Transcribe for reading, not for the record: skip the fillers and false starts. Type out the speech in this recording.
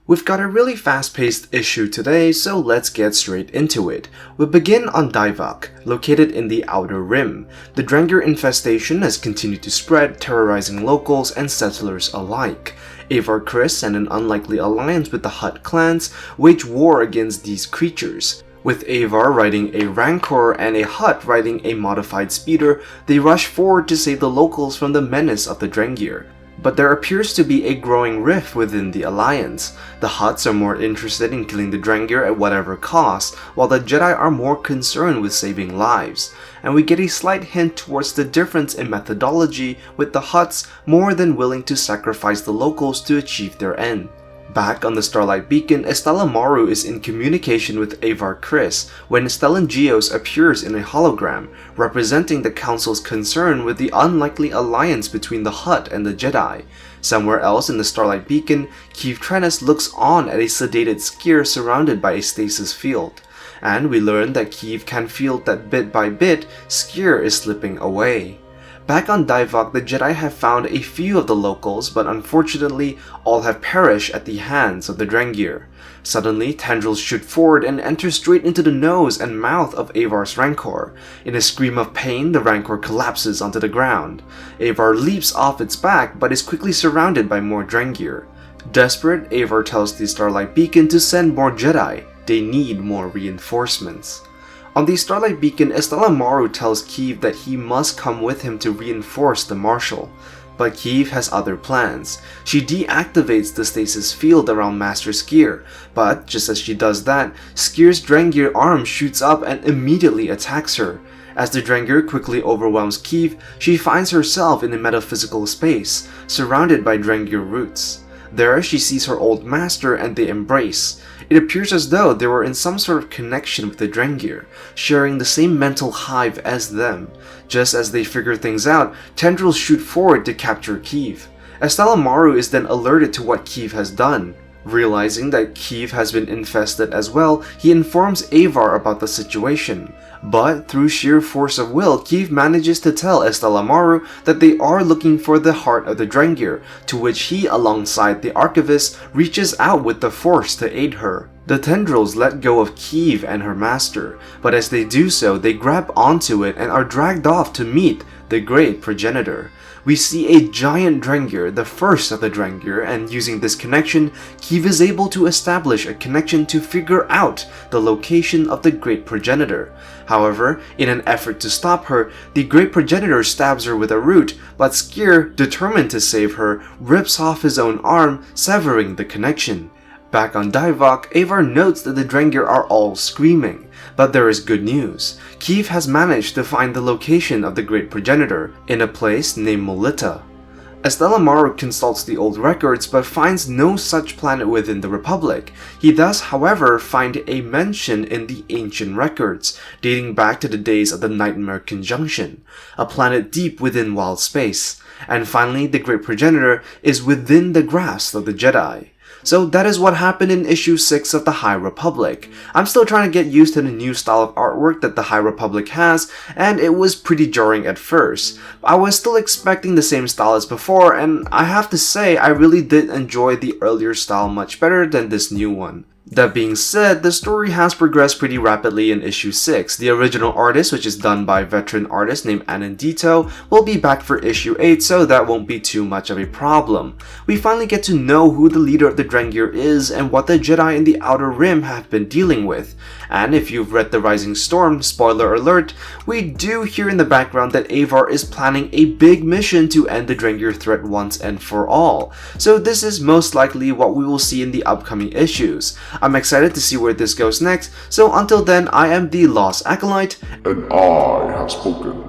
We've got a really fast-paced issue today, so let's get straight into it. We begin on Daivak, located in the Outer Rim. The Drengir infestation has continued to spread, terrorizing locals and settlers alike. Avar Kriss and an unlikely alliance with the Hutt clans wage war against these creatures. With Avar riding a rancor and a Hutt riding a modified speeder, they rush forward to save the locals from the menace of the Drengir. But there appears to be a growing rift within the alliance. The Hutts are more interested in killing the Drengir at whatever cost, while the Jedi are more concerned with saving lives. And we get a slight hint towards the difference in methodology, with the Hutts more than willing to sacrifice the locals to achieve their end. Back on the Starlight Beacon, Estella Maru is in communication with Avar Kriss when Stellan Gios appears in a hologram, representing the Council's concern with the unlikely alliance between the Hutt and the Jedi. Somewhere else in the Starlight Beacon, Keeve Trennis looks on at a sedated Skier surrounded by a stasis field. And we learn that Keeve can feel that bit by bit, Skier is slipping away. Back on Daivak, the Jedi have found a few of the locals, but unfortunately, all have perished at the hands of the Drengir. Suddenly, tendrils shoot forward and enter straight into the nose and mouth of Avar's rancor. In a scream of pain, the rancor collapses onto the ground. Avar leaps off its back, but is quickly surrounded by more Drengir. Desperate, Avar tells the Starlight Beacon to send more Jedi. They need more reinforcements. On the Starlight Beacon, Estella Maru tells Keeve that he must come with him to reinforce the Marshal. But Keeve has other plans. She deactivates the stasis field around Master Skier, but just as she does that, Skier's Drengir arm shoots up and immediately attacks her. As the Drengir quickly overwhelms Keeve, she finds herself in a metaphysical space, surrounded by Drengir roots. There, she sees her old master and they embrace. It appears as though they were in some sort of connection with the Drengir, sharing the same mental hive as them. Just as they figure things out, tendrils shoot forward to capture Keeve. Estella Maru is then alerted to what Keeve has done. Realizing that Keeve has been infested as well, he informs Avar about the situation. But through sheer force of will, Keeve manages to tell Estella Maru that they are looking for the heart of the Drengir, to which he, alongside the Archivist, reaches out with the Force to aid her. The tendrils let go of Keeve and her master, but as they do so, they grab onto it and are dragged off to meet the Great Progenitor. We see a giant Drengir, the first of the Drengir, and using this connection, Keeve is able to establish a connection to figure out the location of the Great Progenitor. However, in an effort to stop her, the Great Progenitor stabs her with a root, but Skier, determined to save her, rips off his own arm, severing the connection. Back on Daivak, Avar notes that the Drengir are all screaming, but there is good news. Keeve has managed to find the location of the Great Progenitor, in a place named Molita. Estella Maru consults the old records but finds no such planet within the Republic. He does, however, find a mention in the ancient records, dating back to the days of the Nightmare Conjunction, a planet deep within wild space. And finally, the Great Progenitor is within the grasp of the Jedi. So that is what happened in issue 6 of the High Republic. I'm still trying to get used to the new style of artwork that the High Republic has, and it was pretty jarring at first. I was still expecting the same style as before, and I have to say I really did enjoy the earlier style much better than this new one. That being said, the story has progressed pretty rapidly in issue 6. The original artist, which is done by a veteran artist named Anandito, will be back for issue 8, so that won't be too much of a problem. We finally get to know who the leader of the Drengir is and what the Jedi in the Outer Rim have been dealing with. And if you've read The Rising Storm, spoiler alert, we do hear in the background that Avar is planning a big mission to end the Drengir threat once and for all. So this is most likely what we will see in the upcoming issues. I'm excited to see where this goes next, so until then, I am the Lost Acolyte, and I have spoken.